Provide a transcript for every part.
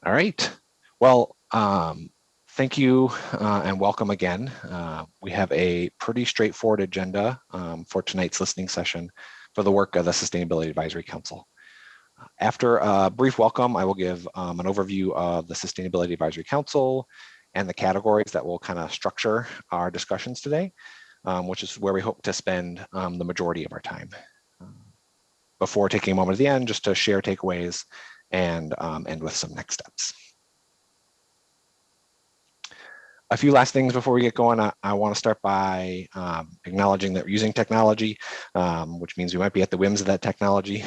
All right. Well, thank you and welcome again. We have a pretty straightforward agenda for tonight's listening session for the work of the Sustainability Advisory Council. After a brief welcome, I will give an overview of the Sustainability Advisory Council and the categories that will kind of structure our discussions today, which is where we hope to spend the majority of our time. Before taking a moment at the end, just to share takeaways and end with some next steps. A few last things before we get going. I want to start by acknowledging that we're using technology, which means we might be at the whims of that technology.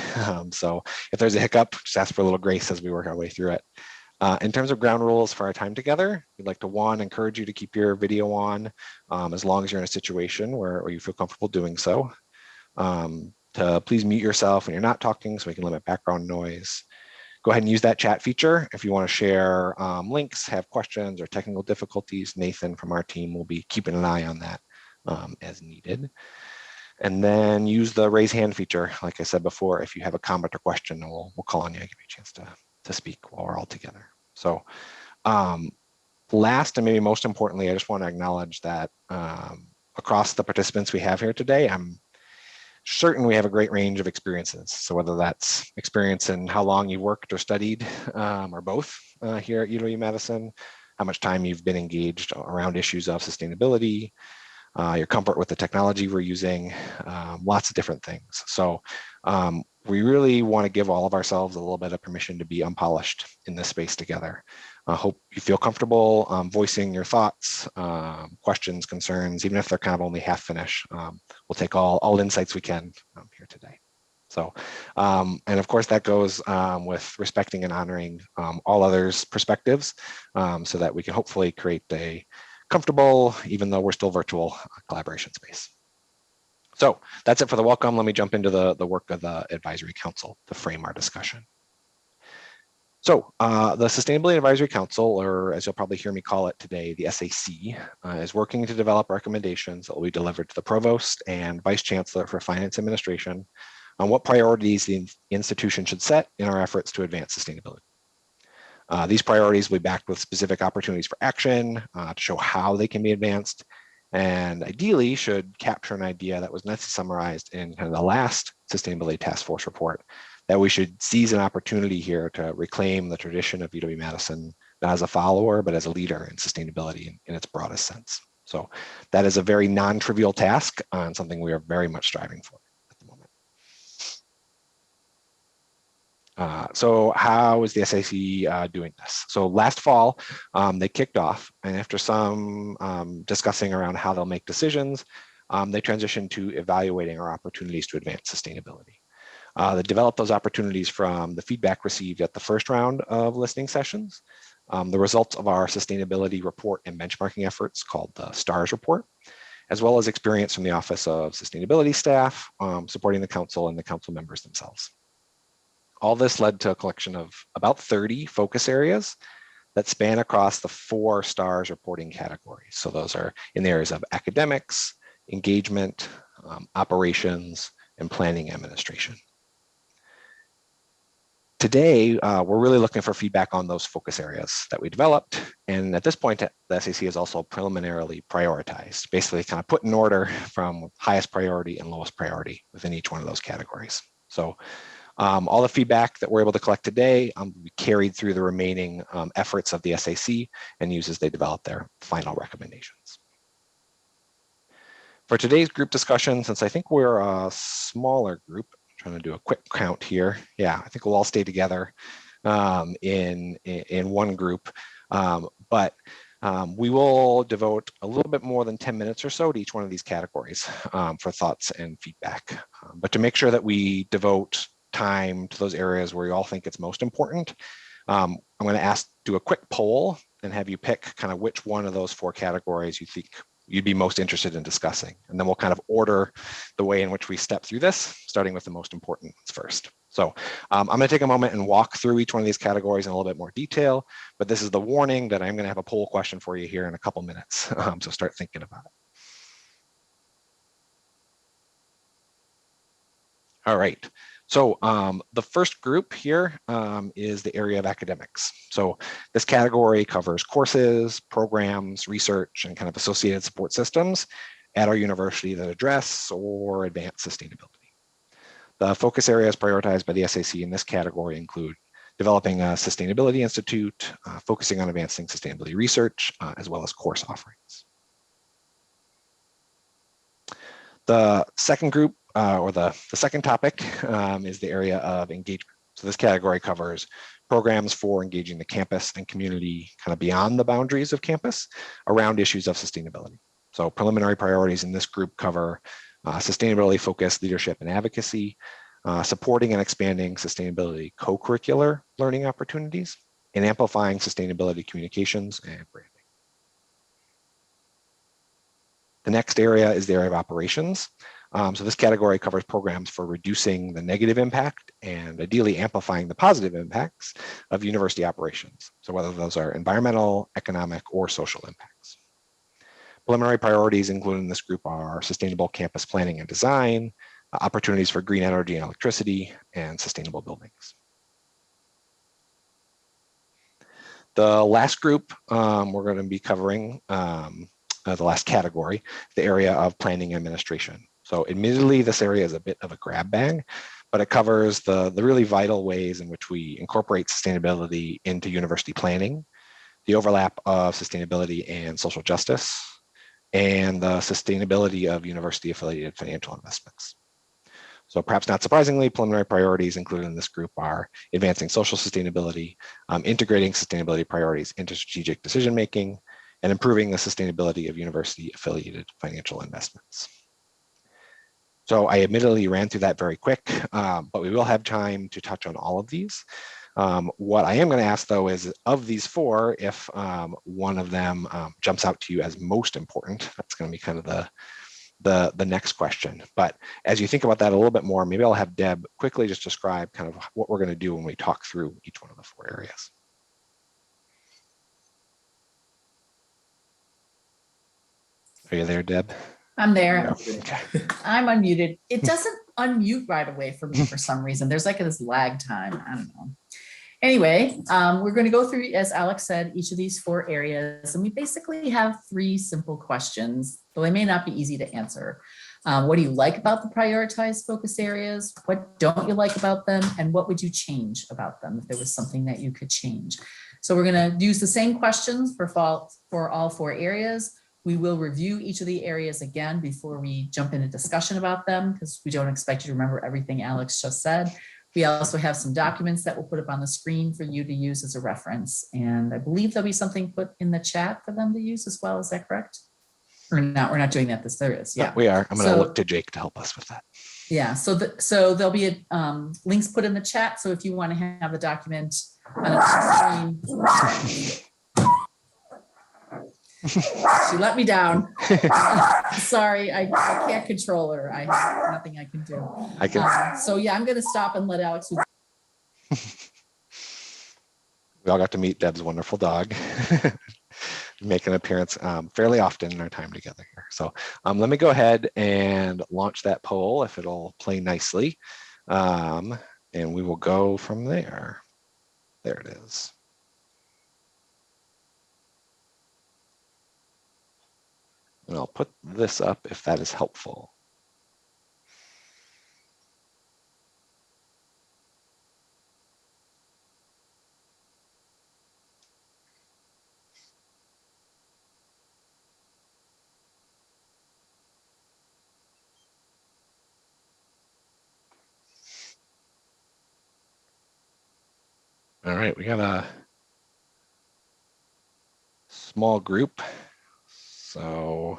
So if there's a hiccup, just ask for a little grace as we work our way through it. In terms of ground rules for our time together, we'd like to, one, encourage you to keep your video on as long as you're in a situation where you feel comfortable doing so. To please mute yourself when you're not talking so we can limit background noise. Go ahead and use that chat feature. If you want to share links, have questions or technical difficulties, Nathan from our team will be keeping an eye on that as needed. And then use the raise hand feature. Like I said before, if you have a comment or question, we'll call on you and give you a chance to speak while we're all together. So last and maybe most importantly, I just want to acknowledge that across the participants we have here today, I'm certain we have a great range of experiences. So whether that's experience in how long you worked or studied or both here at UW-Madison, how much time you've been engaged around issues of sustainability, your comfort with the technology we're using, lots of different things. So we really want to give all of ourselves a little bit of permission to be unpolished in this space together. I hope you feel comfortable voicing your thoughts, questions, concerns, even if they're kind of only half finished. We'll take all insights we can here today. So, and of course that goes with respecting and honoring all others' perspectives so that we can hopefully create a comfortable, even though we're still virtual, collaboration space. So that's it for the welcome. Let me jump into the work of the Advisory Council to frame our discussion. So the Sustainability Advisory Council, or as you'll probably hear me call it today, the SAC, is working to develop recommendations that will be delivered to the Provost and Vice Chancellor for Finance Administration on what priorities the institution should set in our efforts to advance sustainability. These priorities will be backed with specific opportunities for action to show how they can be advanced, and ideally should capture an idea that was nicely summarized in kind of the last Sustainability Task Force report, that we should seize an opportunity here to reclaim the tradition of UW-Madison, not as a follower, but as a leader in sustainability in its broadest sense. So that is a very non-trivial task and something we are very much striving for at the moment. So how is the SAC doing this? So last fall, they kicked off, and after some discussing around how they'll make decisions, they transitioned to evaluating our opportunities to advance sustainability. They developed those opportunities from the feedback received at the first round of listening sessions, the results of our sustainability report and benchmarking efforts called the STARS report, as well as experience from the Office of Sustainability staff supporting the council and the council members themselves. All this led to a collection of about 30 focus areas that span across the 4 STARS reporting categories. So those are in the areas of academics, engagement, operations, and planning administration. Today, we're really looking for feedback on those focus areas that we developed. And at this point, the SAC is also preliminarily prioritized, basically kind of put in order from highest priority and lowest priority within each one of those categories. So all the feedback that we're able to collect today will be carried through the remaining efforts of the SAC and used as they develop their final recommendations. For today's group discussion, since I think we're a smaller group, I'm trying to do a quick count here. Yeah, I think we'll all stay together in one group, but we will devote a little bit more than 10 minutes or so to each one of these categories for thoughts and feedback. But to make sure that we devote time to those areas where you all think it's most important, I'm going to do a quick poll and have you pick kind of which one of those 4 categories you think you'd be most interested in discussing. And then we'll kind of order the way in which we step through this, starting with the most important ones first. So I'm going to take a moment and walk through each one of these categories in a little bit more detail, but this is the warning that I'm going to have a poll question for you here in a couple minutes. So start thinking about it. All right. So the first group here is the area of academics. So this category covers courses, programs, research, and kind of associated support systems at our university that address or advance sustainability. The focus areas prioritized by the SAC in this category include developing a sustainability institute, focusing on advancing sustainability research, as well as course offerings. The second group, or the second topic, is the area of engagement. So this category covers programs for engaging the campus and community kind of beyond the boundaries of campus around issues of sustainability. So preliminary priorities in this group cover sustainability focused leadership and advocacy, supporting and expanding sustainability co-curricular learning opportunities, and amplifying sustainability communications and branding. The next area is the area of operations. So this category covers programs for reducing the negative impact and ideally amplifying the positive impacts of university operations. So whether those are environmental, economic, or social impacts. Preliminary priorities included in this group are sustainable campus planning and design, opportunities for green energy and electricity, and sustainable buildings. The last group we're going to be covering, the last category, the area of planning and administration. So admittedly, this area is a bit of a grab bag, but it covers the really vital ways in which we incorporate sustainability into university planning, the overlap of sustainability and social justice, and the sustainability of university-affiliated financial investments. So perhaps not surprisingly, preliminary priorities included in this group are advancing social sustainability, integrating sustainability priorities into strategic decision-making, and improving the sustainability of university-affiliated financial investments. So I admittedly ran through that very quick, but we will have time to touch on all of these. What I am going to ask, though, is of these four, if one of them jumps out to you as most important, that's going to be kind of the next question. But as you think about that a little bit more, maybe I'll have Deb quickly just describe kind of what we're going to do when we talk through each one of the four areas. Are you there, Deb? I'm there. Okay. I'm unmuted. It doesn't unmute right away for me for some reason. There's like this lag time. I don't know. Anyway, we're going to go through, as Alex said, each of these four areas, and we basically have three simple questions, though they may not be easy to answer. What do you like about the prioritized focus areas? What don't you like about them? And what would you change about them if there was something that you could change? So we're going to use the same questions for all four areas. We will review each of the areas again before we jump into discussion about them, because we don't expect you to remember everything Alex just said. We also have some documents that we'll put up on the screen for you to use as a reference. And I believe there'll be something put in the chat for them to use as well. Is that correct? Or not? We're not doing that. There is. Yeah, we are. I'm going to look to Jake to help us with that. Yeah. So there'll be links put in the chat. So if you want to have the document on a screen. She let me down. Sorry, I can't control her. I have nothing I can do. So yeah, I'm going to stop and let Alex. We all got to meet Deb's wonderful dog. Make an appearance fairly often in our time together here. So let me go ahead and launch that poll if it'll play nicely. And we will go from there. There it is. And I'll put this up if that is helpful. All right, we got a small group. So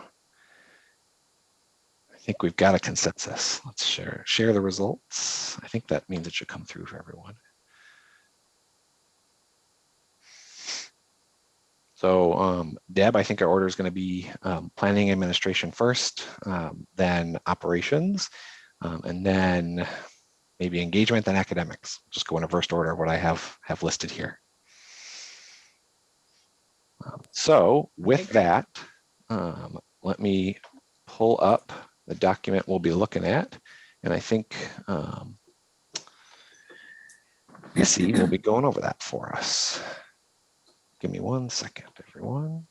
I think we've got a consensus. Let's share the results. I think that means it should come through for everyone. So Deb, I think our order is going to be planning administration first, then operations, and then maybe engagement and academics. Just go in reverse order of what I have listed here. So with that, let me pull up the document we'll be looking at. And I think Missy will be going over that for us. Give me 1 second, everyone.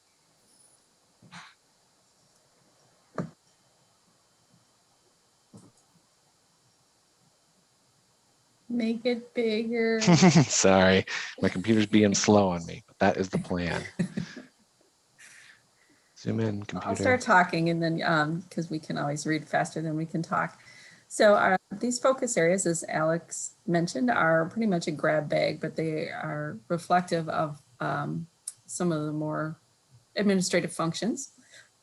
Make it bigger. Sorry, my computer's being slow on me, but that is the plan. Zoom in, computer. I'll start talking and then because we can always read faster than we can talk. So these focus areas, as Alex mentioned, are pretty much a grab bag, but they are reflective of some of the more administrative functions,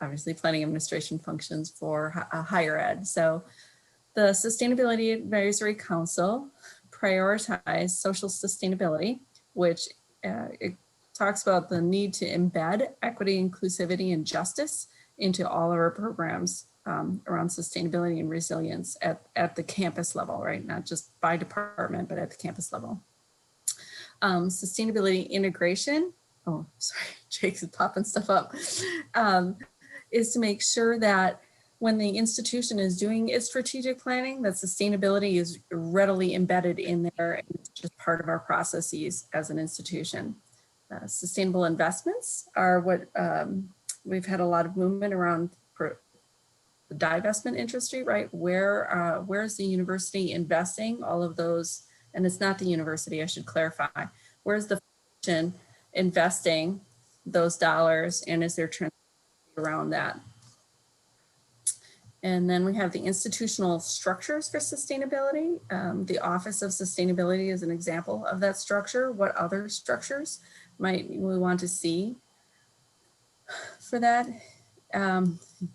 obviously planning administration functions for higher ed. So the Sustainability Advisory Council prioritizes social sustainability, which it talks about the need to embed equity, inclusivity, and justice into all of our programs around sustainability and resilience at the campus level, right? Not just by department, but at the campus level. Sustainability integration, oh, sorry, Jake's popping stuff up, is to make sure that when the institution is doing its strategic planning, that sustainability is readily embedded in there and it's just part of our processes as an institution. Sustainable investments are what we've had a lot of movement around the divestment industry, right? Where's the university investing all of those? And it's not the university, I should clarify. Where's the foundation investing those dollars, and is there transparency around that? And then we have the institutional structures for sustainability. The Office of Sustainability is an example of that structure. What other structures might we want to see for that?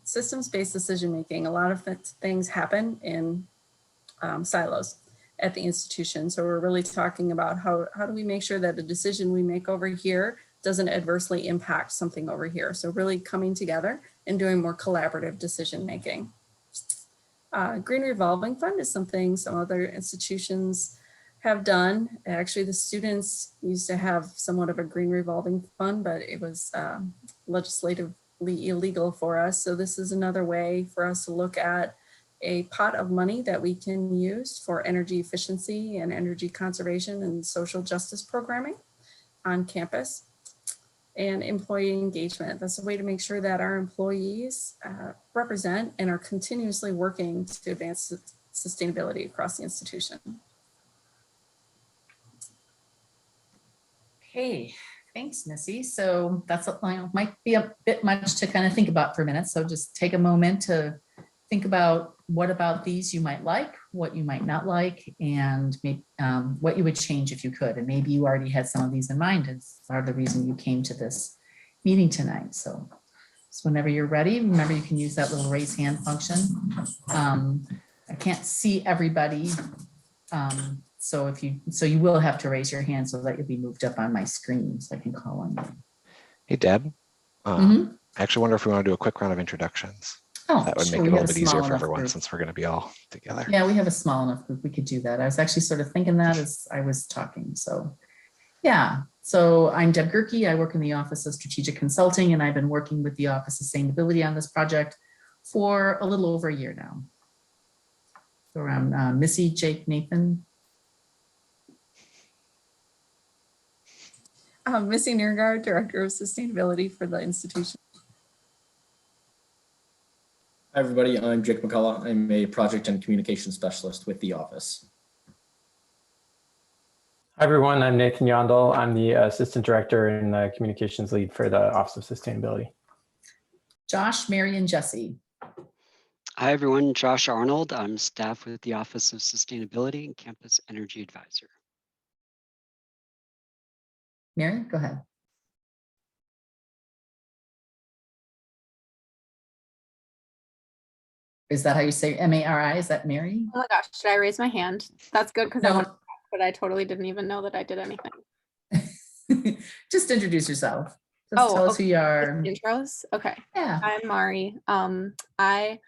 Systems-based decision-making. A lot of things happen in silos at the institution. So we're really talking about how do we make sure that the decision we make over here doesn't adversely impact something over here. So really coming together and doing more collaborative decision-making. Green Revolving Fund is something some other institutions have done. Actually, the students used to have somewhat of a green revolving fund, but it was legislatively illegal for us. So this is another way for us to look at a pot of money that we can use for energy efficiency and energy conservation and social justice programming on campus. And employee engagement. That's a way to make sure that our employees represent and are continuously working to advance sustainability across the institution. Okay, thanks, Missy. So that's might be a bit much to kind of think about for a minute. So just take a moment to think about what about these you might like, what you might not like, and maybe, what you would change if you could. And maybe you already had some of these in mind as part of the reason you came to this meeting tonight. So whenever you're ready, remember you can use that little raise hand function. I can't see everybody. So you will have to raise your hand so that you'll be moved up on my screen so I can call on you. Hey, Deb. I actually wonder if we want to do a quick round of introductions. Oh, that would sure. make it a little bit easier for everyone since we're going to be all together. Yeah, we have a small enough group. We could do that. I was actually sort of thinking that as I was talking. So yeah, so I'm Deb Gerke. I work in the Office of Strategic Consulting, and I've been working with the Office of Sustainability on this project for a little over a year now. So around Missy, Jake, Nathan. Missy Niergaard, Director of Sustainability for the institution. Hi, everybody. I'm Jake McCullough. I'm a project and communication specialist with the office. Hi, everyone. I'm Nathan Yondel. I'm the assistant director and the communications lead for the Office of Sustainability. Josh, Mary, and Jesse. Hi, everyone. Josh Arnold. I'm staff with the Office of Sustainability and Campus Energy Advisor. Mary, go ahead. Is that how you say M-A-R-I? Is that Mary? Oh my gosh, should I raise my hand? That's good because No. I want to talk, but I totally didn't even know that I did anything. Just introduce yourself. Just tell us who you are. Intros? Okay. Yeah. I'm Mari. I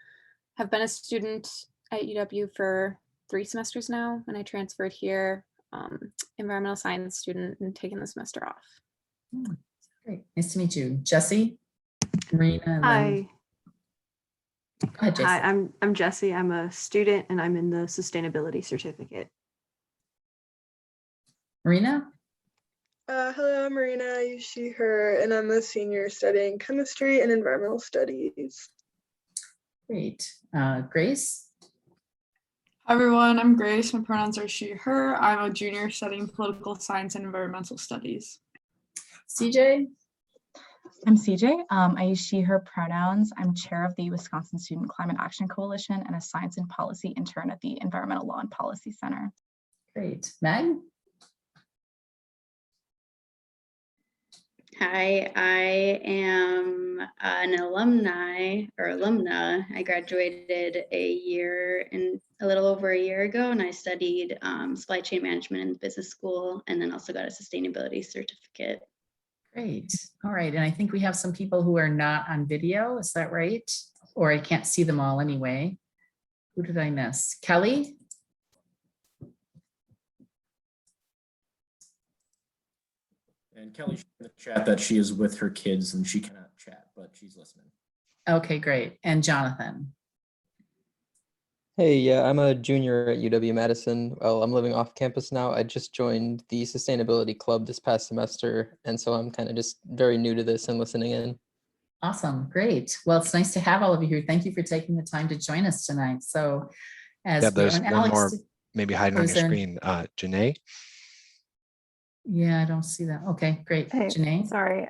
have been a student at UW for 3 semesters now, and I transferred here, environmental science student, and taken the semester off. Great. Nice to meet you. Jesse? Marina? And Hi. Go ahead, Jesse. Hi, I'm Jessie. I'm a student and I'm in the sustainability certificate. Marina? Hello, I'm Marina. I use she, her, and I'm a senior studying chemistry and environmental studies. Great. Grace? Hi everyone, I'm Grace. My pronouns are she, her. I'm a junior studying political science and environmental studies. CJ? I'm CJ. I use she, her pronouns. I'm chair of the Wisconsin Student Climate Action Coalition and a science and policy intern at the Environmental Law and Policy Center. Great. Meg? Hi, I am an alumna. I graduated a little over a year ago, and I studied supply chain management in business school, and then also got a sustainability certificate. Great. All right. And I think we have some people who are not on video. Is that right? Or I can't see them all anyway. Who did I miss? Kelly? And Kelly shared in the chat that she is with her kids and she cannot chat, but she's listening. Okay, great. And Jonathan? Hey, yeah, I'm a junior at UW-Madison. Well, I'm living off campus now. I just joined the Sustainability Club this past semester, and so I'm kind of just very new to this and listening in. Awesome, great. Well, it's nice to have all of you here. Thank you for taking the time to join us tonight. So as there's one Alex, more maybe hiding on your screen, Janae. Yeah, I don't see that. Okay, great. Hey, Janae? sorry.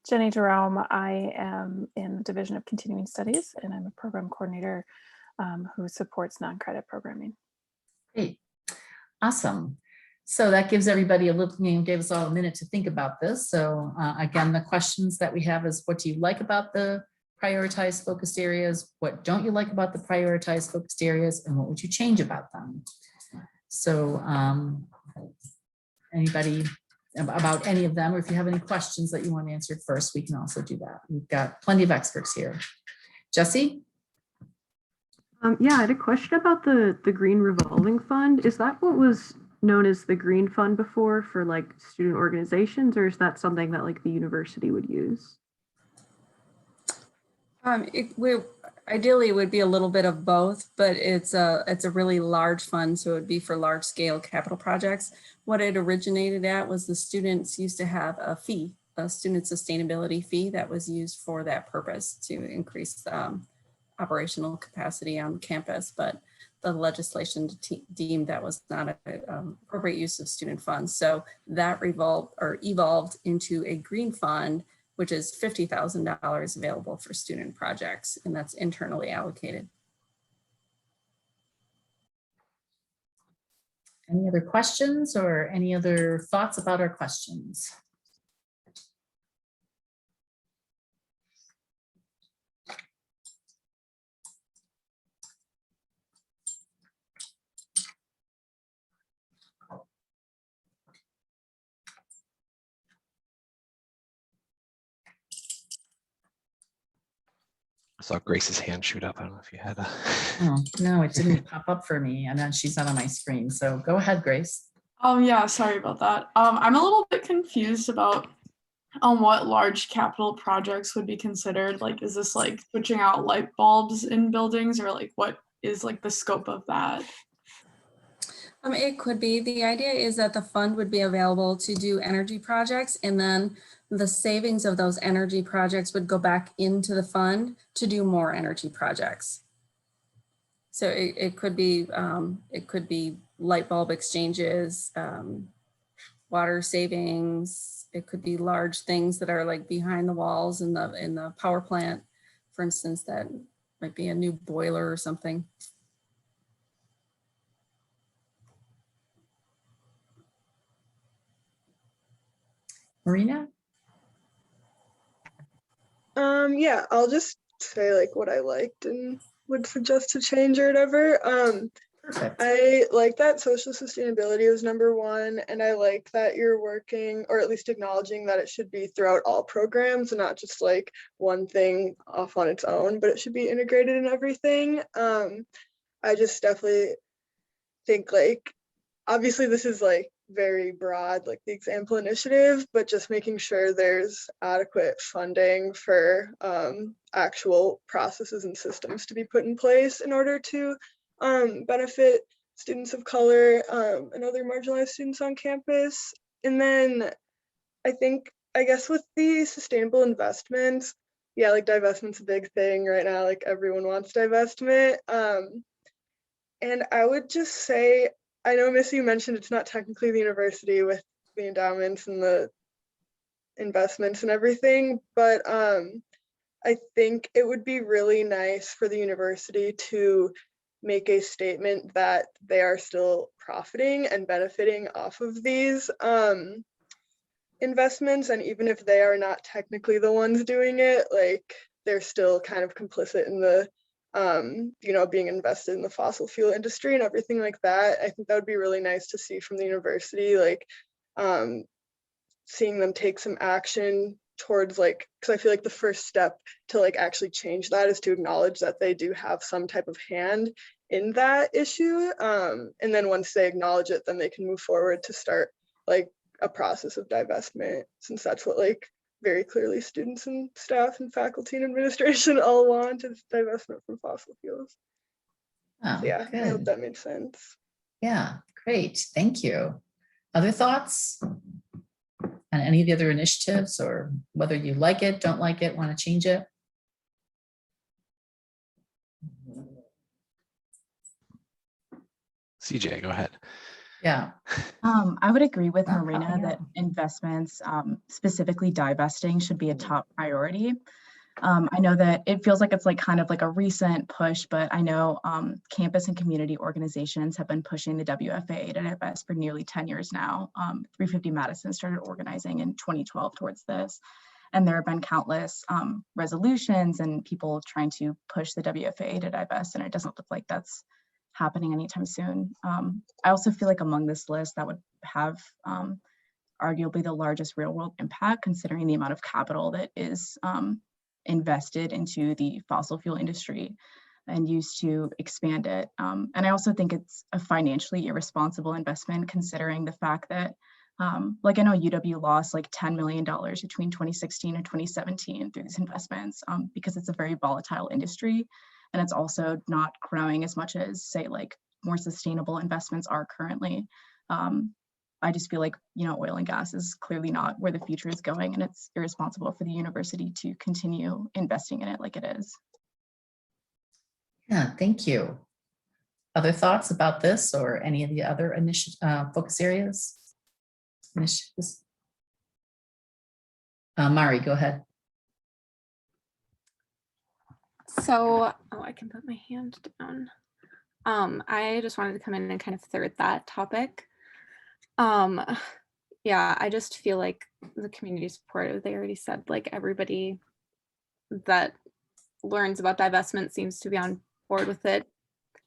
Jenny Jerome. I am in the Division of Continuing Studies, and I'm a program coordinator who supports non-credit programming. Great. Awesome. So that gives everybody a little, gave us all a minute to think about this. So again, the questions that we have is, what do you like about the prioritized focused areas? What don't you like about the prioritized focused areas? And what would you change about them? So anybody about any of them, or if you have any questions that you want answered first, we can also do that. We've got plenty of experts here. Jesse? Yeah, I had a question about the Green Revolving Fund. Is that what was known as the Green Fund before for like student organizations, or is that something that like the university would use? Ideally, it would be a little bit of both, but it's a really large fund, so it would be for large scale capital projects. What it originated at was the students used to have a fee, a student sustainability fee that was used for that purpose to increase operational capacity on campus, but the legislation deemed that was not an appropriate use of student funds. So that evolved into a green fund, which is $50,000 available for student projects, and that's internally allocated. Any other questions or any other thoughts about our questions? I saw Grace's hand shoot up. I don't know if you had a. Oh, no, it didn't pop up for me, and then she's not on my screen. So go ahead, Grace. Yeah, sorry about that. I'm a little bit confused about what large capital projects would be considered. Like, is this like switching out light bulbs in buildings, or like what is like the scope of that? It could be. The idea is that the fund would be available to do energy projects, and then the savings of those energy projects would go back into the fund to do more energy projects. So it could be light bulb exchanges, water savings. It could be large things that are like behind the walls in the power plant, for instance. That might be a new boiler or something. Marina? Yeah, I'll just say like what I liked and would suggest to change or whatever. Perfect. I like that social sustainability was #1, and I like that you're working, or at least acknowledging that it should be throughout all programs and not just like one thing off on its own, but it should be integrated in everything. I just definitely think like, obviously this is like very broad, like the example initiative, but just making sure there's adequate funding for actual processes and systems to be put in place in order to benefit students of color, and other marginalized students on campus. And then I guess with the sustainable investments, yeah, like divestment's a big thing right now, like everyone wants divestment. And I would just say, I know Missy, you mentioned it's not technically the university with the endowments and the investments and everything, but I think it would be really nice for the university to make a statement that they are still profiting and benefiting off of these investments, and even if they are not technically the ones doing it, like they're still kind of complicit in the you know, being invested in the fossil fuel industry and everything like that. I think that would be really nice to see from the university, like seeing them take some action towards, like, because I feel like the first step to like actually change that is to acknowledge that they do have some type of hand in that issue, and then once they acknowledge it, then they can move forward to start like a process of divestment, since that's what like very clearly students and staff and faculty and administration all want, is divestment from fossil fuels. Oh, So yeah, good. I hope that made sense. Yeah, great. Thank you. Other thoughts on any of the other initiatives, or whether you like it, don't like it, want to change it? CJ, go ahead. Yeah. I would agree with Oh, Marina yeah. that investments, specifically divesting, should be a top priority. I know that it feels like it's like kind of like a recent push, but I know campus and community organizations have been pushing the WFAA to divest for nearly 10 years now. 350 Madison started organizing in 2012 towards this, and there have been countless resolutions and people trying to push the WFAA to divest, and it doesn't look like that's happening anytime soon. I also feel like among this list that would have arguably the largest real world impact, considering the amount of capital that is invested into the fossil fuel industry and used to expand it. And I also think it's a financially irresponsible investment, considering the fact that like I know UW lost like $10 million between 2016 and 2017 through these investments, because it's a very volatile industry. And it's also not growing as much as, say, like more sustainable investments are currently. I just feel like, you know, oil and gas is clearly not where the future is going, and it's irresponsible for the university to continue investing in it like it is. Yeah, thank you. Other thoughts about this or any of the other focus areas? Initiatives? Mari, go ahead. So, oh, I can put my hand down. I just wanted to come in and kind of third that topic. Yeah, I just feel like the community support, they already said, like everybody that learns about divestment seems to be on board with it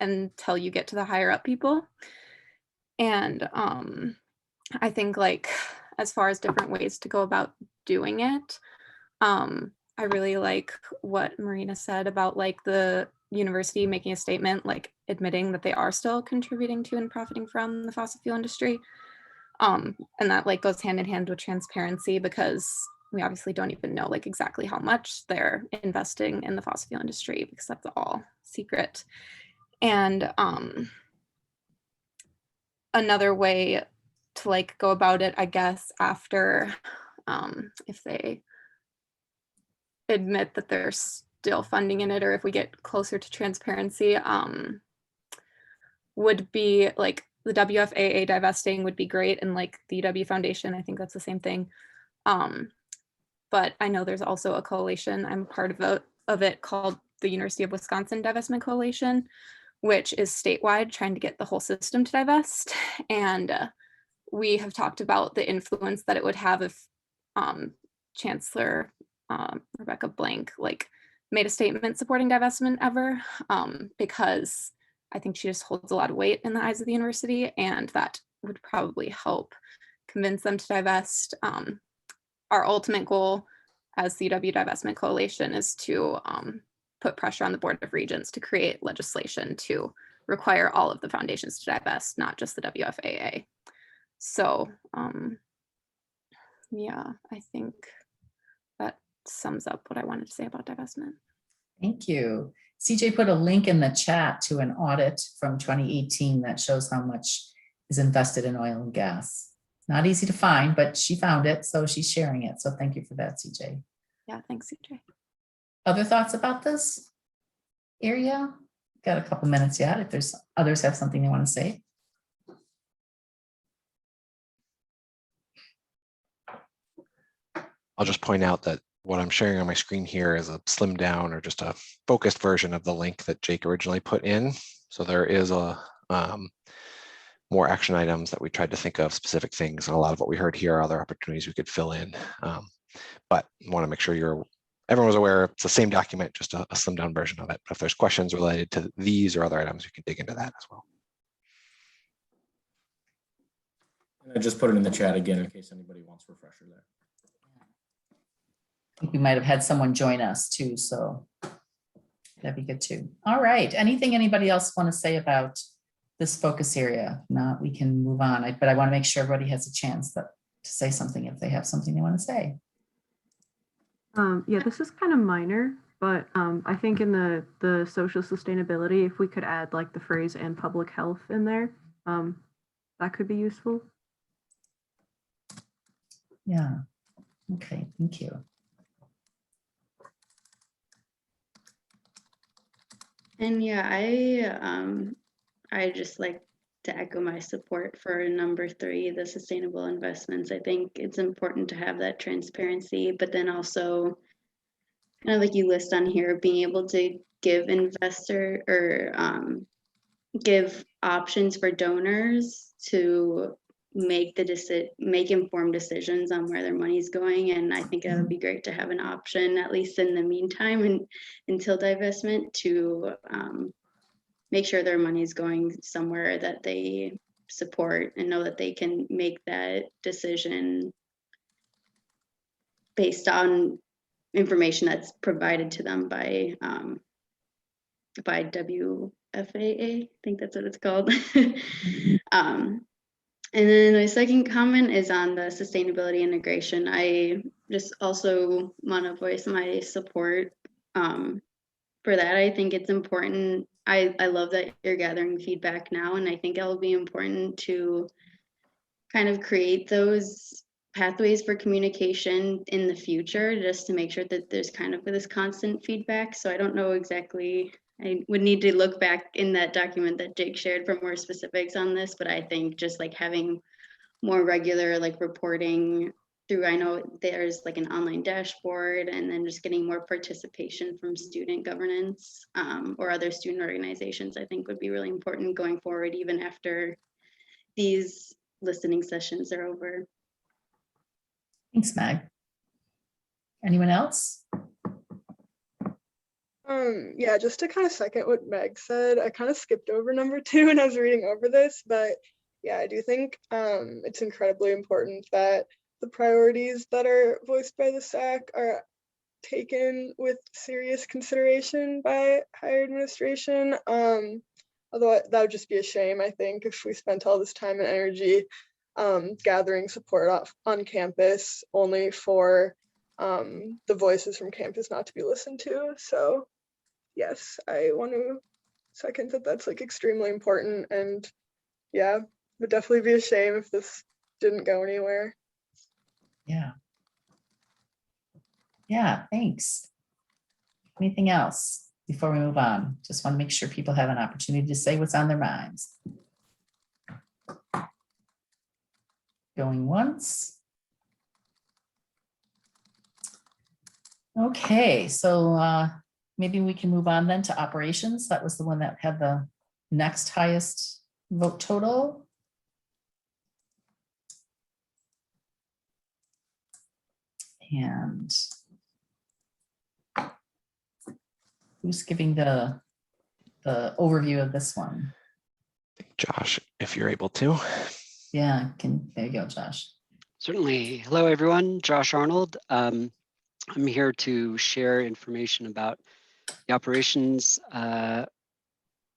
until you get to the higher up people. And I think like as far as different ways to go about doing it, I really like what Marina said about like the university making a statement, like admitting that they are still contributing to and profiting from the fossil fuel industry. And that like goes hand in hand with transparency, because we obviously don't even know like exactly how much they're investing in the fossil fuel industry, because that's all secret. And another way to like go about it, I guess, after if they admit that they're still funding in it, or if we get closer to transparency, would be like the WFAA divesting would be great, and like the UW Foundation, I think that's the same thing. But I know there's also a coalition, I'm part of it called the University of Wisconsin Divestment Coalition, which is statewide, trying to get the whole system to divest. And we have talked about the influence that it would have if Chancellor Rebecca Blank like made a statement supporting divestment ever, because I think she just holds a lot of weight in the eyes of the university, and that would probably help convince them to divest. Our ultimate goal as the UW Divestment Coalition is to put pressure on the Board of Regents to create legislation to require all of the foundations to divest, not just the WFAA. So yeah, I think that sums up what I wanted to say about divestment. Thank you. CJ put a link in the chat to an audit from 2018 that shows how much is invested in oil and gas. Not easy to find, but she found it, so she's sharing it. So thank you for that, CJ. Yeah, thanks, CJ. Other thoughts about this area? Got a couple minutes yet. If there's others have something they want to say. I'll just point out that what I'm sharing on my screen here is a slimmed down or just a focused version of the link that Jake originally put in. So there is a more action items that we tried to think of, specific things, and a lot of what we heard here are other opportunities we could fill in. But I want to make sure everyone was aware it's the same document, just a slimmed down version of it. But if there's questions related to these or other items, we can dig into that as well. And I just put it in the chat again in case anybody wants a refresher there. I think we might have had someone join us too, so that'd be good too. All right, anything anybody else want to say about this focus area? Not, we can move on, but I want to make sure everybody has a chance to say something if they have something they want to say. Yeah, this is kind of minor, but I think in the social sustainability, if we could add like the phrase "and public health" in there, that could be useful. Yeah, okay, thank you. And yeah, I just like to echo my support for number 3, the sustainable investments. I think it's important to have that transparency, but then also kind of like you list on here, being able to give investor or give options for donors to make informed decisions on where their money's going. And I think that would be great to have an option, at least in the meantime and until divestment, to make sure their money is going somewhere that they support and know that they can make that decision based on information that's provided to them by WFAA, I think that's what it's called. And then my second comment is on the sustainability integration. I just also want to voice my support for that. I think it's important. I love that you're gathering feedback now, and I think it'll be important to kind of create those pathways for communication in the future, just to make sure that there's kind of this constant feedback. So I don't know exactly, I would need to look back in that document that Jake shared for more specifics on this, but I think just like having more regular like reporting through, I know there's like an online dashboard, and then just getting more participation from student governance or other student organizations, I think would be really important going forward, even after these listening sessions are over. Thanks, Meg. Anyone else? Yeah, just to kind of second what Meg said, I kind of skipped over number 2 when I was reading over this, but yeah, I do think it's incredibly important that the priorities that are voiced by the SAC are taken with serious consideration by higher administration. Although that would just be a shame, I think, if we spent all this time and energy gathering support on campus only for the voices from campus not to be listened to. So yes, I want to second that that's like extremely important, and yeah, would definitely be a shame if this didn't go anywhere. Yeah. Yeah, thanks. Anything else before we move on? Just want to make sure people have an opportunity to say what's on their minds. Going once. Okay, so maybe we can move on then to operations. That was the one that had the next highest vote total. And who's giving the overview of this one? Josh, if you're able to. Yeah, there you go, Josh. Certainly. Hello, everyone. Josh Arnold. I'm here to share information about the operations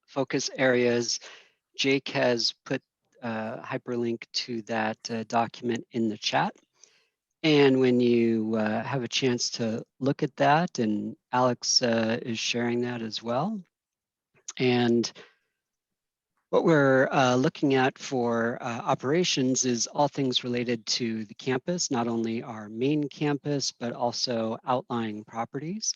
focus areas. Jake has put a hyperlink to that document in the chat. And when you have a chance to look at that, and Alex is sharing that as well. And what we're looking at for operations is all things related to the campus, not only our main campus, but also outlying properties.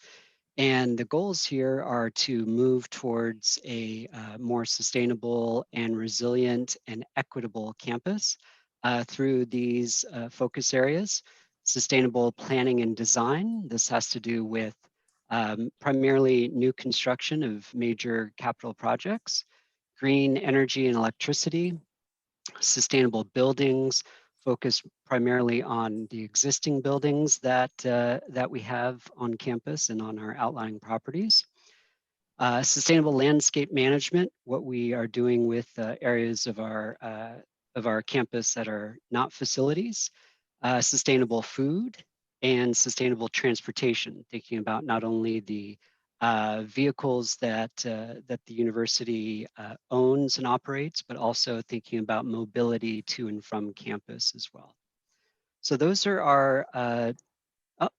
And the goals here are to move towards a more sustainable and resilient and equitable campus through these focus areas. Sustainable planning and design. This has to do with primarily new construction of major capital projects, green energy and electricity, sustainable buildings, focus primarily on the existing buildings that we have on campus and on our outlying properties. Sustainable landscape management, what we are doing with areas of our campus that are not facilities. Sustainable food and sustainable transportation, thinking about not only the vehicles that the university owns and operates, but also thinking about mobility to and from campus as well. So those are our,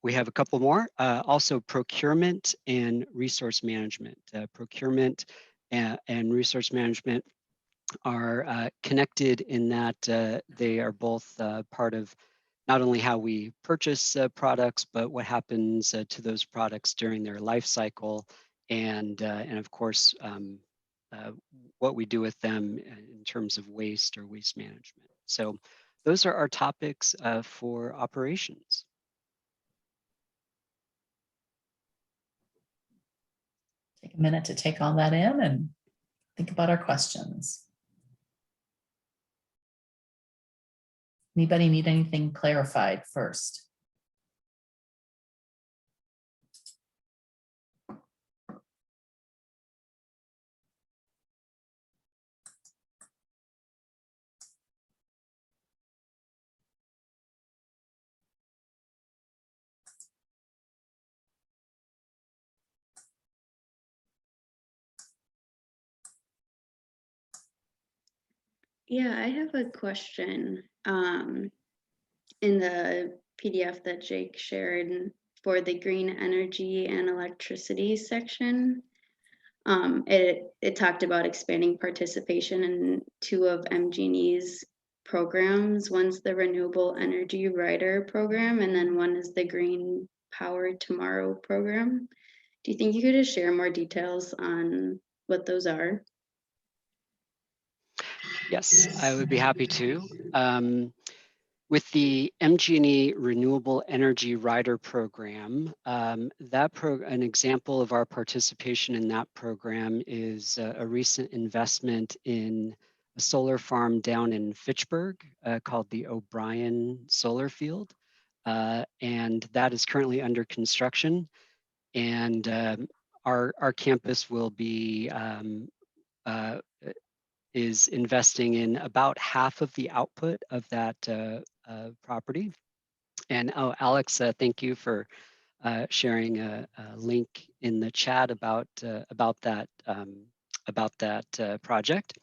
we have a couple more. Also procurement and resource management. Procurement and resource management are connected in that they are both part of not only how we purchase products, but what happens to those products during their life cycle, and of course, what we do with them in terms of waste or waste management. So those are our topics for operations. Take a minute to take all that in and think about our questions. Anybody need anything clarified first? Yeah, I have a question. In the PDF that Jake shared for the green energy and electricity section, it talked about expanding participation in 2 of MG&E's programs. One's the Renewable Energy Rider program, and then one is the Green Power Tomorrow program. Do you think you could just share more details on what those are? Yes, I would be happy to. With the MG&E Renewable Energy Rider Program, an example of our participation in that program is a recent investment in a solar farm down in Fitchburg called the O'Brien Solar Field. And that is currently under construction. And our campus will be is investing in about half of the output of that property. And oh, Alex, thank you for sharing a link in the chat about that project.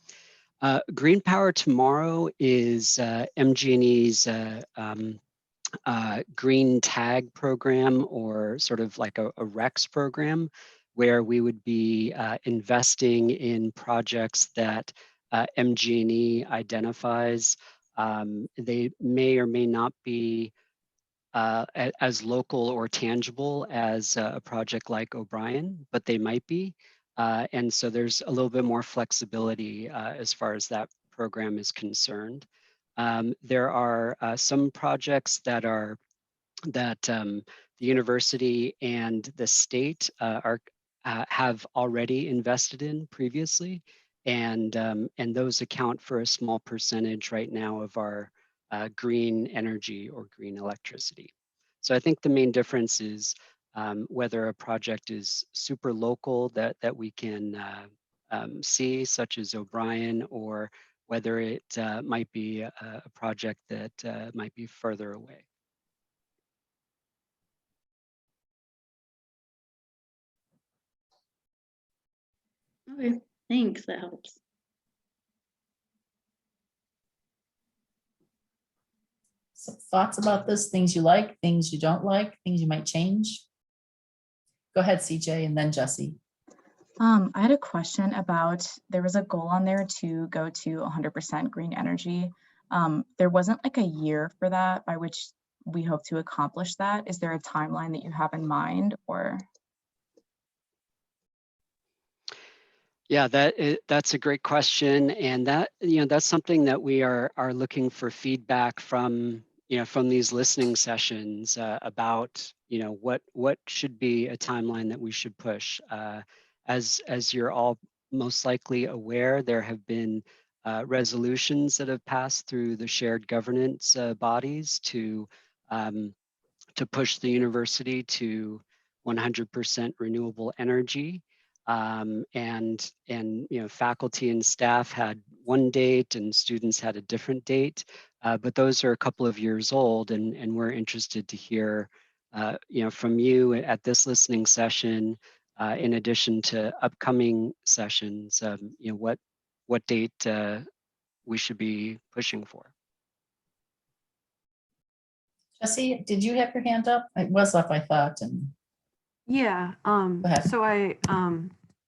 Green Power Tomorrow is MG&E's green tag program, or sort of like a REX program, where we would be investing in projects that MG&E identifies. They may or may not be as local or tangible as a project like O'Brien, but they might be. And so there's a little bit more flexibility as far as that program is concerned. There are some projects that the university and the state have already invested in previously, and those account for a small percentage right now of our green energy or green electricity. So I think the main difference is whether a project is super local that we can see, such as O'Brien, or whether it might be a project that might be further away. Okay, thanks, that helps. Some thoughts about this, things you like, things you don't like, things you might change? Go ahead, CJ, and then Jesse. I had a question about, there was a goal on there to go to 100% green energy. There wasn't like a year for that by which we hope to accomplish that. Is there a timeline that you have in mind, or? Yeah, that's a great question, and that's something that we are looking for feedback from from these listening sessions about what should be a timeline that we should push. As you're all most likely aware, there have been resolutions that have passed through the shared governance bodies to push the university to 100% renewable energy. And faculty and staff had one date and students had a different date, but those are a couple of years old, and we're interested to hear from you at this listening session, in addition to upcoming sessions, what date we should be pushing for. Jesse, did you have your hand up? It was up, I thought. And yeah, so I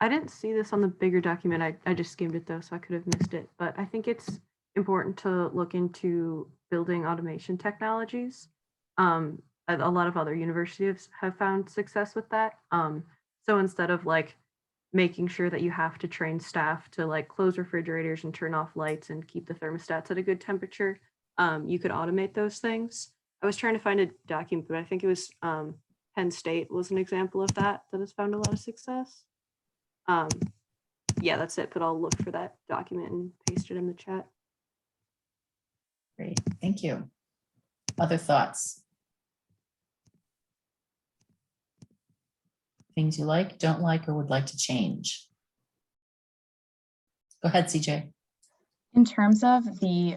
didn't see this on the bigger document. I just skimmed it though, so I could have missed it. But I think it's important to look into building automation technologies. A lot of other universities have found success with that. So instead of like making sure that you have to train staff to like close refrigerators and turn off lights and keep the thermostats at a good temperature, you could automate those things. I was trying to find a document, but I think it was Penn State was an example of that has found a lot of success. Yeah, that's it, but I'll look for that document and paste it in the chat. Great, thank you. Other thoughts? Things you like, don't like, or would like to change? Go ahead, CJ. In terms of the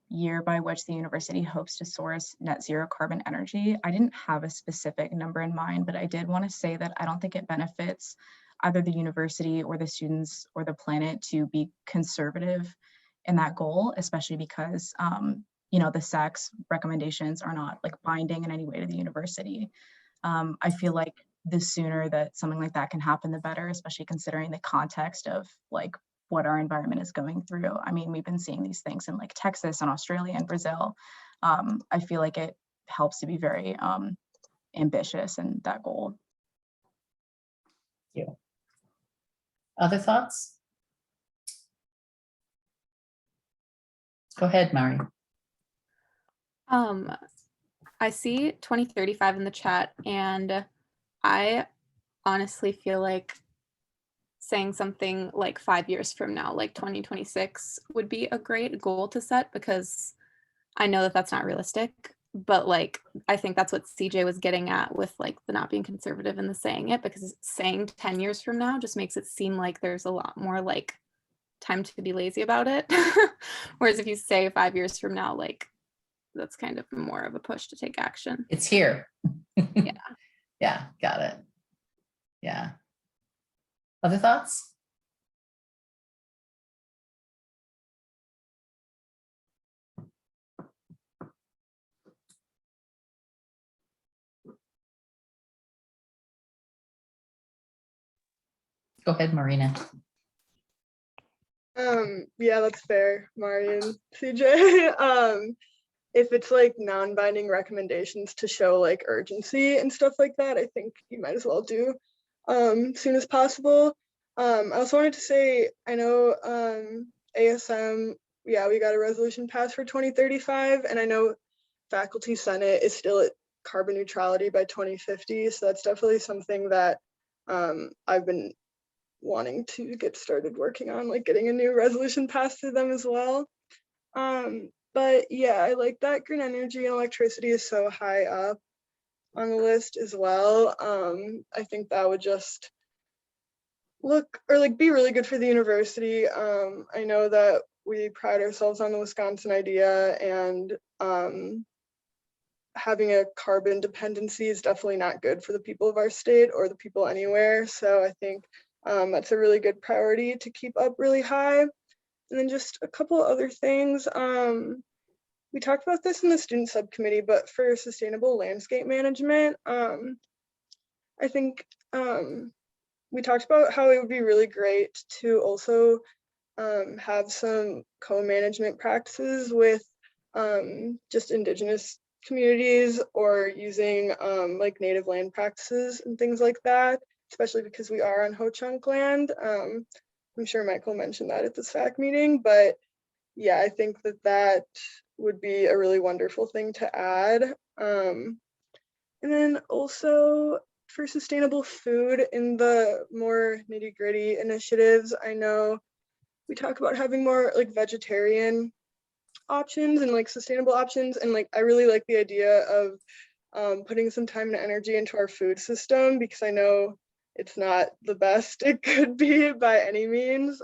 year by which the university hopes to source net zero carbon energy, I didn't have a specific number in mind, but I did want to say that I don't think it benefits either the university or the students or the planet to be conservative in that goal, especially because the SAC's recommendations are not like binding in any way to the university. I feel like the sooner that something like that can happen, the better, especially considering the context of like what our environment is going through. I mean, we've been seeing these things in like Texas and Australia and Brazil. I feel like it helps to be very ambitious in that goal. Thank you. Other thoughts? Go ahead, Mari. I see 2035 in the chat, and I honestly feel like saying something like 5 years from now, like 2026, would be a great goal to set, because I know that that's not realistic, but like I think that's what CJ was getting at with like the not being conservative in the saying it, because saying 10 years from now just makes it seem like there's a lot more like time to be lazy about it. Whereas if you say 5 years from now, like that's kind of more of a push to take action. It's here. Yeah. Yeah, got it. Yeah. Other thoughts? Go ahead, Marina. Yeah, that's fair, Mari and CJ. If it's like non-binding recommendations to show like urgency and stuff like that, I think you might as well do soon as possible. I also wanted to say, I know ASM, yeah, we got a resolution passed for 2035, and I know Faculty Senate is still at carbon neutrality by 2050, so that's definitely something that I've been wanting to get started working on, like getting a new resolution passed to them as well. But yeah, I like that green energy and electricity is so high up on the list as well. I think that would just look or like be really good for the university. I know that we pride ourselves on the Wisconsin idea, and having a carbon dependency is definitely not good for the people of our state or the people anywhere. So I think that's a really good priority to keep up really high. And then just a couple other things. we talked about this in the student subcommittee, but for sustainable landscape management, I think we talked about how it would be really great to also have some co-management practices with just Indigenous communities, or using like native land practices and things like that, especially because we are on Ho-Chunk land. I'm sure Michael mentioned that at the SAC meeting, but yeah, I think that that would be a really wonderful thing to add. And then also for sustainable food in the more nitty-gritty initiatives, I know we talk about having more like vegetarian options and like sustainable options, and like I really like the idea of putting some time and energy into our food system, because I know it's not the best it could be by any means.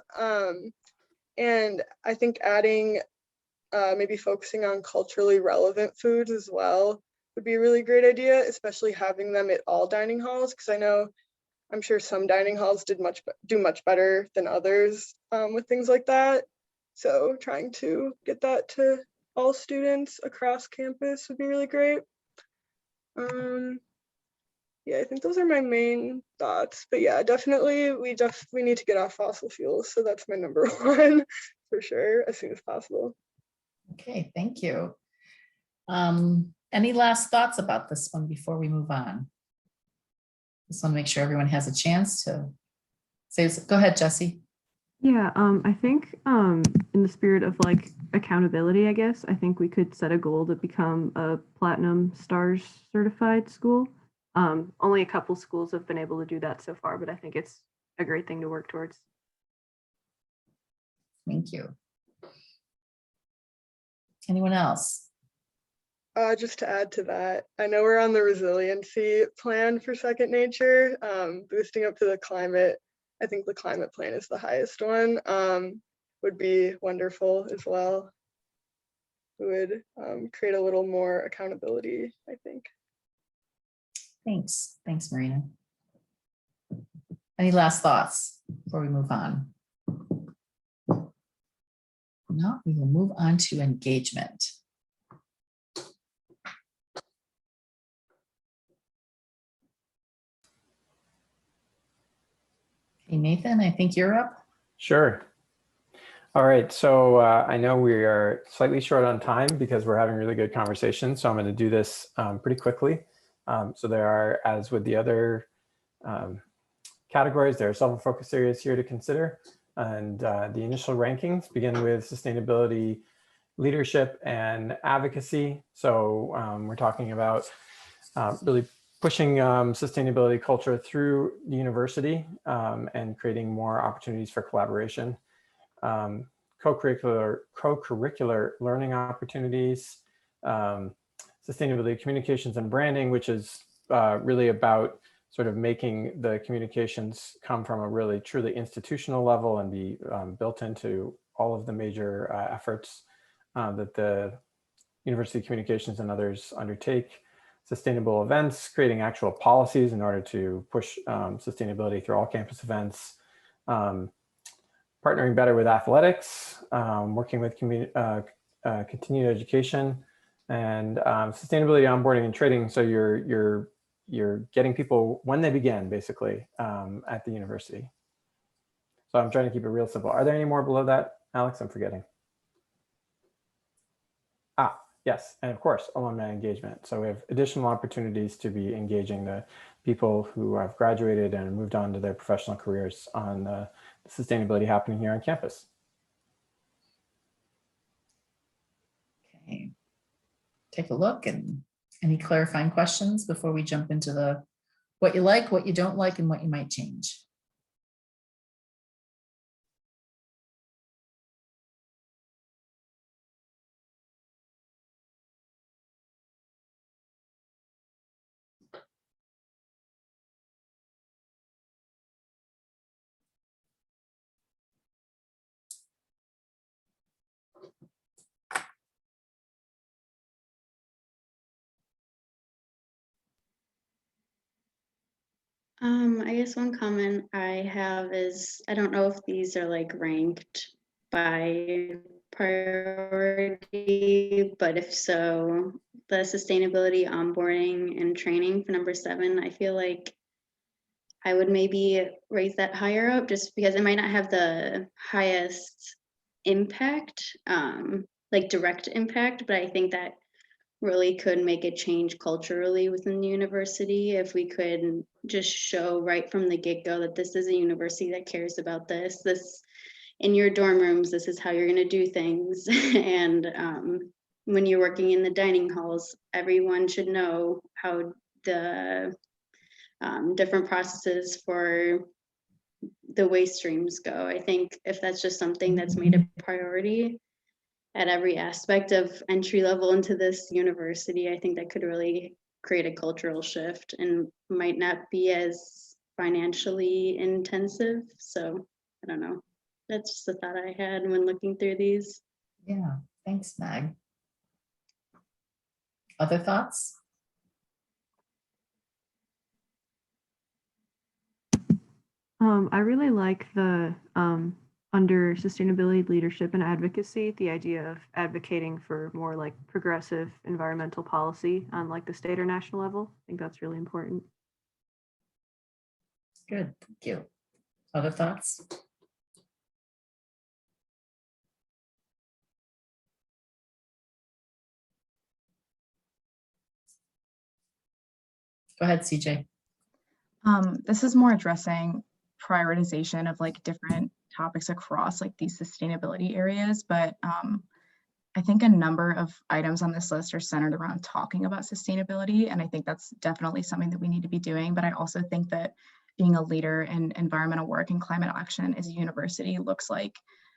And I think adding maybe focusing on culturally relevant foods as well would be a really great idea, especially having them at all dining halls, because I'm sure some dining halls do much better than others with things like that. So trying to get that to all students across campus would be really great. Yeah, I think those are my main thoughts. But yeah, definitely we need to get off fossil fuels. So that's my number one for sure, as soon as possible. Okay, thank you. Any last thoughts about this one before we move on? Just want to make sure everyone has a chance to say. Go ahead, Jesse. Yeah, I think in the spirit of like accountability, I guess, I think we could set a goal to become a Platinum Stars certified school. Only a couple schools have been able to do that so far, but I think it's a great thing to work towards. Thank you. Anyone else? Just to add to that, I know we're on the resiliency plan for Second Nature, boosting up to the climate. I think the climate plan is the highest one, would be wonderful as well. It would create a little more accountability, I think. Thanks. Thanks, Marina. Any last thoughts before we move on? No, we will move on to engagement. Hey, Nathan, I think you're up. Sure. All right, so I know we are slightly short on time because we're having really good conversation, so I'm going to do this pretty quickly. So there are, as with the other categories, there are several focus areas here to consider. And the initial rankings begin with sustainability, leadership, and advocacy. So we're talking about really pushing sustainability culture through the university and creating more opportunities for collaboration. Co-curricular learning opportunities, sustainability communications and branding, which is really about sort of making the communications come from a really truly institutional level and be built into all of the major efforts that the university communications and others undertake. Sustainable events, creating actual policies in order to push sustainability through all campus events. Partnering better with athletics, working with continued education, and sustainability onboarding and training. So you're getting people when they begin, basically, at the university. So I'm trying to keep it real simple. Are there any more below that, Alex? I'm forgetting. Ah, yes, and of course, alumni engagement. So we have additional opportunities to be engaging the people who have graduated and moved on to their professional careers on the sustainability happening here on campus. Okay, take a look, and any clarifying questions before we jump into the what you like, what you don't like, and what you might change. I guess one comment I have is, I don't know if these are like ranked by priority priority, but if so, the sustainability onboarding and training for number 7, I feel like I would maybe raise that higher up just because it might not have the highest impact, like direct impact, but I think that really could make a change culturally within the university if we could just show right from the get-go that this is a university that cares about this. This in your dorm rooms, this is how you're going to do things. And when you're working in the dining halls, everyone should know how the different processes for the waste streams go. I think if that's just something that's made a priority at every aspect of entry level into this university, I think that could really create a cultural shift and might not be as financially intensive. So I don't know. That's just a thought I had when looking through these. Yeah, thanks, Mag. Other thoughts? I really like the under sustainability leadership and advocacy, the idea of advocating for more like progressive environmental policy on like the state or national level. I think that's really important. Good, thank you. Other thoughts? Go ahead, CJ. This is more addressing prioritization of like different topics across like these sustainability areas, but I think a number of items on this list are centered around talking about sustainability, and I think that's definitely something that we need to be doing. But I also think that being a leader in environmental work and climate action as a university looks like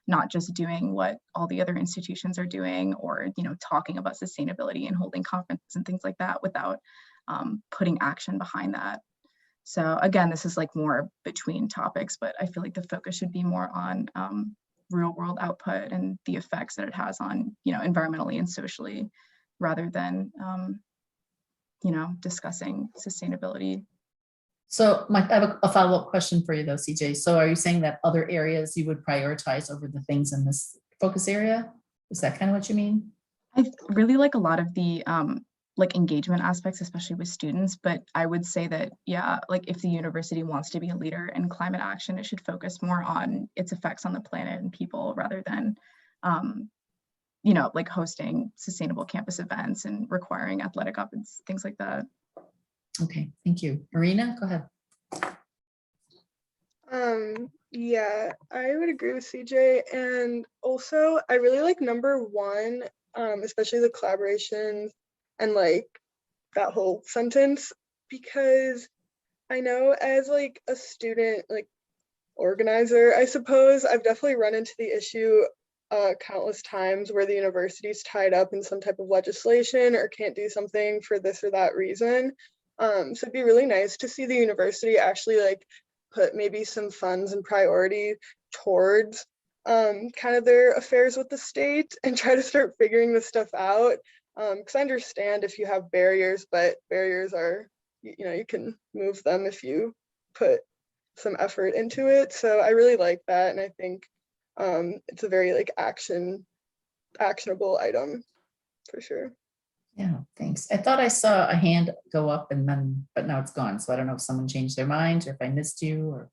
not just doing what all the other institutions are doing, or talking about sustainability and holding conferences and things like that without putting action behind that. So again, this is like more between topics, but I feel like the focus should be more on real world output and the effects that it has on, environmentally and socially, rather than, discussing sustainability. So I have a follow-up question for you though, CJ. So are you saying that other areas you would prioritize over the things in this focus area? Is that kind of what you mean? I really like a lot of the like engagement aspects, especially with students, but I would say that, yeah, like if the university wants to be a leader in climate action, it should focus more on its effects on the planet and people rather than, like hosting sustainable campus events and requiring athletic events, things like that. Okay, thank you. Marina, go ahead. Yeah, I would agree with CJ. And also I really like number 1, especially the collaborations and like that whole sentence, because I know as like a student, like organizer, I suppose I've definitely run into the issue countless times where the university's tied up in some type of legislation or can't do something for this or that reason. So it'd be really nice to see the university actually like put maybe some funds and priority towards kind of their affairs with the state and try to start figuring this stuff out. Because I understand if you have barriers, but barriers are, you can move them if you put some effort into it. So I really like that. And I think it's a very like actionable item for sure. Yeah, thanks. I thought I saw a hand go up but now it's gone. So I don't know if someone changed their mind or if I missed you or.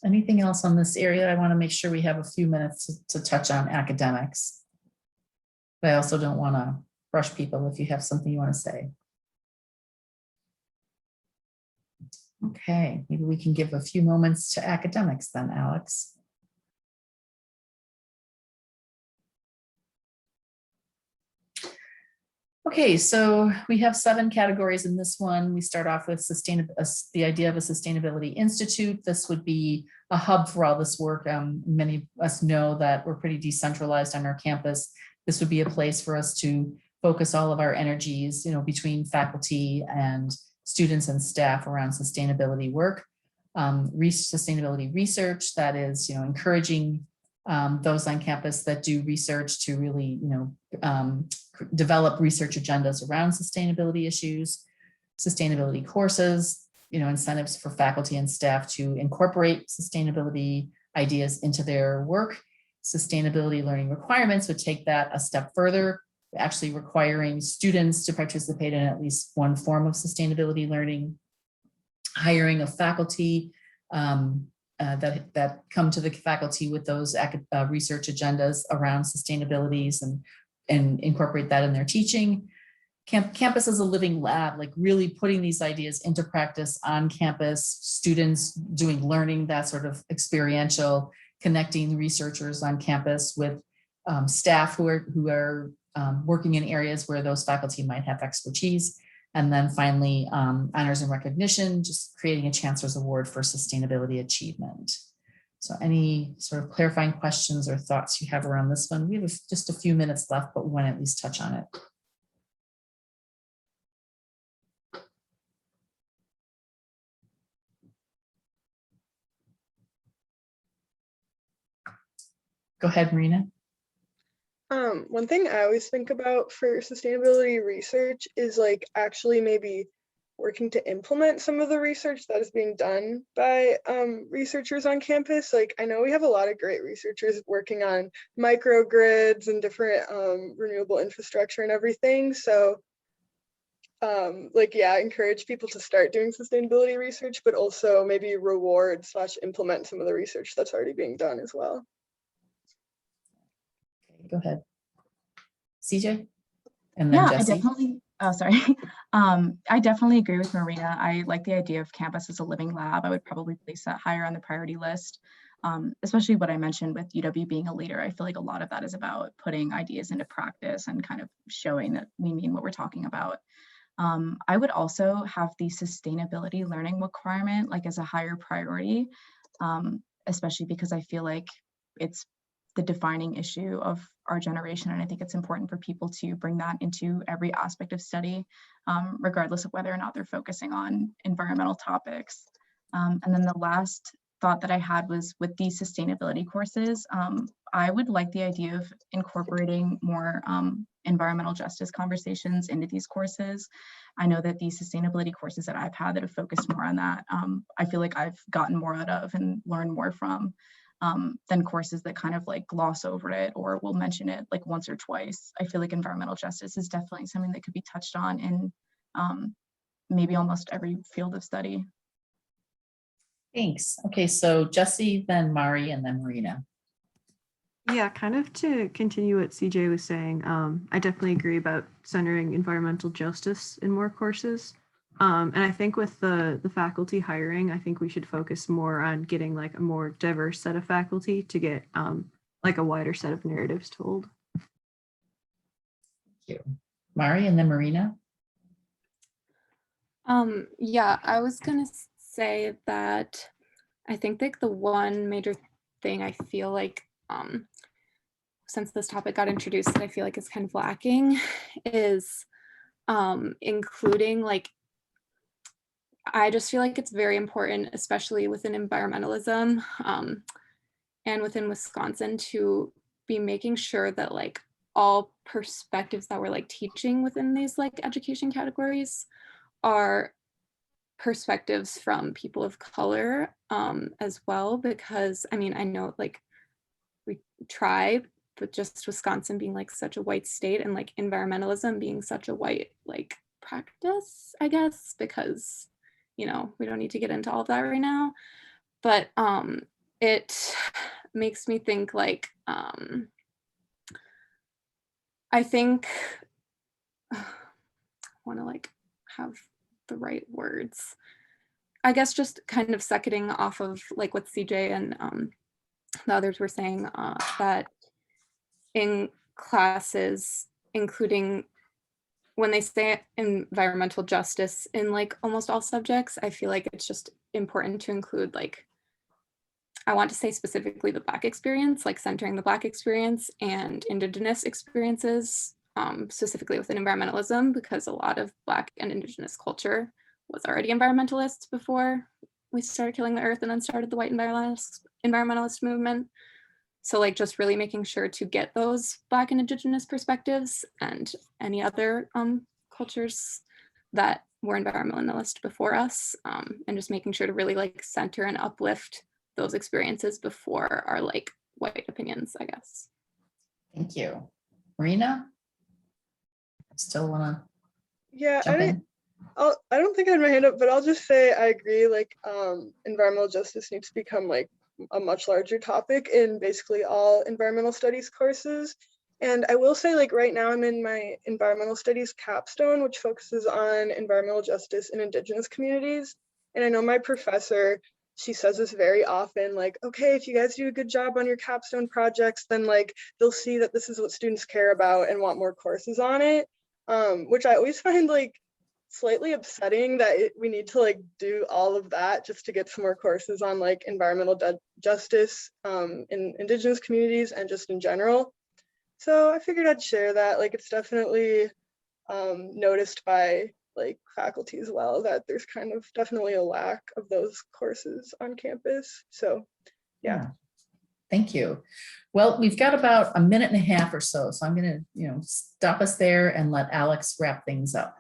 Anything else on this area? I want to make sure we have a few minutes to touch on academics. But I also don't want to rush people if you have something you want to say. Okay, maybe we can give a few moments to academics then, Alex. Okay, so we have 7 categories in this one. We start off with the idea of a sustainability institute. This would be a hub for all this work. Many of us know that we're pretty decentralized on our campus. This would be a place for us to focus all of our energies, between faculty and students and staff around sustainability work. Sustainability research, that is, encouraging those on campus that do research to really, develop research agendas around sustainability issues, sustainability courses, incentives for faculty and staff to incorporate sustainability ideas into their work. Sustainability learning requirements would take that a step further, actually requiring students to participate in at least one form of sustainability learning, hiring of faculty that come to the faculty with those research agendas around sustainabilities and incorporate that in their teaching. Campus as a living lab, like really putting these ideas into practice on campus, students doing learning, that sort of experiential, connecting researchers on campus with staff who are working in areas where those faculty might have expertise. And then finally, honors and recognition, just creating a Chancellor's Award for sustainability achievement. So any sort of clarifying questions or thoughts you have around this one? We have just a few minutes left, but we want to at least touch on it. Go ahead, Marina. One thing I always think about for sustainability research is like actually maybe working to implement some of the research that is being done by researchers on campus. Like I know we have a lot of great researchers working on microgrids and different renewable infrastructure and everything. So like, yeah, encourage people to start doing sustainability research, but also maybe reward / implement some of the research that's already being done as well. Go ahead, CJ, and then Yeah, Jesse. I definitely. Oh, sorry. I definitely agree with Marina. I like the idea of campus as a living lab. I would probably place that higher on the priority list, especially what I mentioned with UW being a leader. I feel like a lot of that is about putting ideas into practice and kind of showing that we mean what we're talking about. I would also have the sustainability learning requirement like as a higher priority, especially because I feel like it's the defining issue of our generation. And I think it's important for people to bring that into every aspect of study, regardless of whether or not they're focusing on environmental topics. And then the last thought that I had was with these sustainability courses, I would like the idea of incorporating more environmental justice conversations into these courses. I know that these sustainability courses that I've had that have focused more on that, I feel like I've gotten more out of and learned more from than courses that kind of like gloss over it or will mention it like once or twice. I feel like environmental justice is definitely something that could be touched on in maybe almost every field of study. Thanks. Okay, so Jesse, then Mari, and then Marina. Yeah, kind of to continue what CJ was saying, I definitely agree about centering environmental justice in more courses. And I think with the faculty hiring, I think we should focus more on getting like a more diverse set of faculty to get like a wider set of narratives told. Thank you. Mari and then Marina. Yeah, I was gonna say that I think like the one major thing I feel like since this topic got introduced that I feel like is kind of lacking is including like, I just feel like it's very important, especially within environmentalism and within Wisconsin, to be making sure that like all perspectives that we're like teaching within these like education categories are perspectives from people of color as well, because I mean, I know like we try, but just Wisconsin being like such a white state and like environmentalism being such a white like practice, I guess, because you know, we don't need to get into all of that right now, but it makes me think like I think I want to like have the right words. I guess just kind of seconding off of like what CJ and the others were saying, that in classes, including when they say environmental justice in like almost all subjects, I feel like it's just important to include like, I want to say specifically the Black experience, like centering the Black experience and Indigenous experiences, specifically within environmentalism, because a lot of Black and Indigenous culture was already environmentalists before we started killing the earth and then started the white environmentalist movement. So like just really making sure to get those Black and Indigenous perspectives and any other cultures that were environmentalist before us, and just making sure to really like center and uplift those experiences before our like white opinions, I guess. Thank you. Marina? Still wanna Yeah, jump in? I don't think I had my hand up, but I'll just say I agree, like environmental justice needs to become like a much larger topic in basically all environmental studies courses. And I will say, like right now I'm in my environmental studies capstone, which focuses on environmental justice in Indigenous communities. And I know my professor, she says this very often, like, okay, if you guys do a good job on your capstone projects, then like they'll see that this is what students care about and want more courses on it. Which I always find like slightly upsetting that we need to like do all of that just to get some more courses on like environmental justice in Indigenous communities and just in general. So I figured I'd share that. Like it's definitely noticed by like faculty as well that there's kind of definitely a lack of those courses on campus. So yeah. Thank you. Well, we've got about a minute and a half or so, so I'm going to, stop us there and let Alex wrap things up.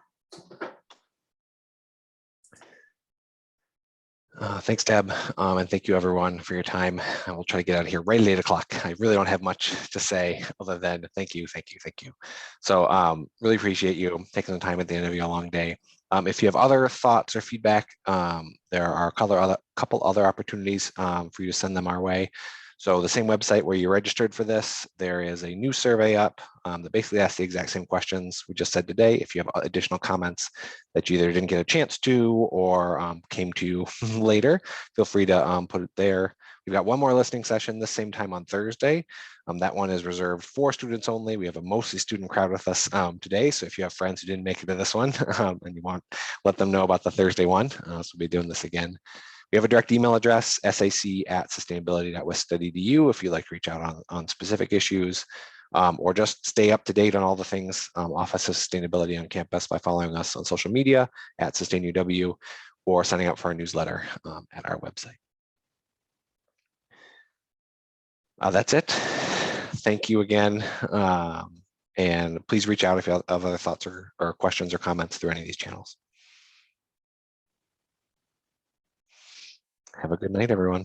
Thanks, Deb, and thank you everyone for your time. I will try to get out of here right at 8 o'clock. I really don't have much to say other than thank you. So really appreciate you taking the time at the end of your long day. If you have other thoughts or feedback, there are a couple other opportunities for you to send them our way. So the same website where you registered for this, there is a new survey up that basically asks the exact same questions we just said today. If you have additional comments that you either didn't get a chance to or came to you later, feel free to put it there. We've got one more listening session this same time on Thursday. That one is reserved for students only. We have a mostly student crowd with us today. So if you have friends who didn't make it to this one and you want, let them know about the Thursday one. So we'll be doing this again. We have a direct email address, sac@sustainability.west.edu, if you'd like to reach out on specific issues or just stay up to date on all the things Office of Sustainability on campus by following us on social media at SustainUW or signing up for our newsletter at our website. That's it. Thank you again. And please reach out if you have other thoughts or questions or comments through any of these channels. Have a good night, everyone.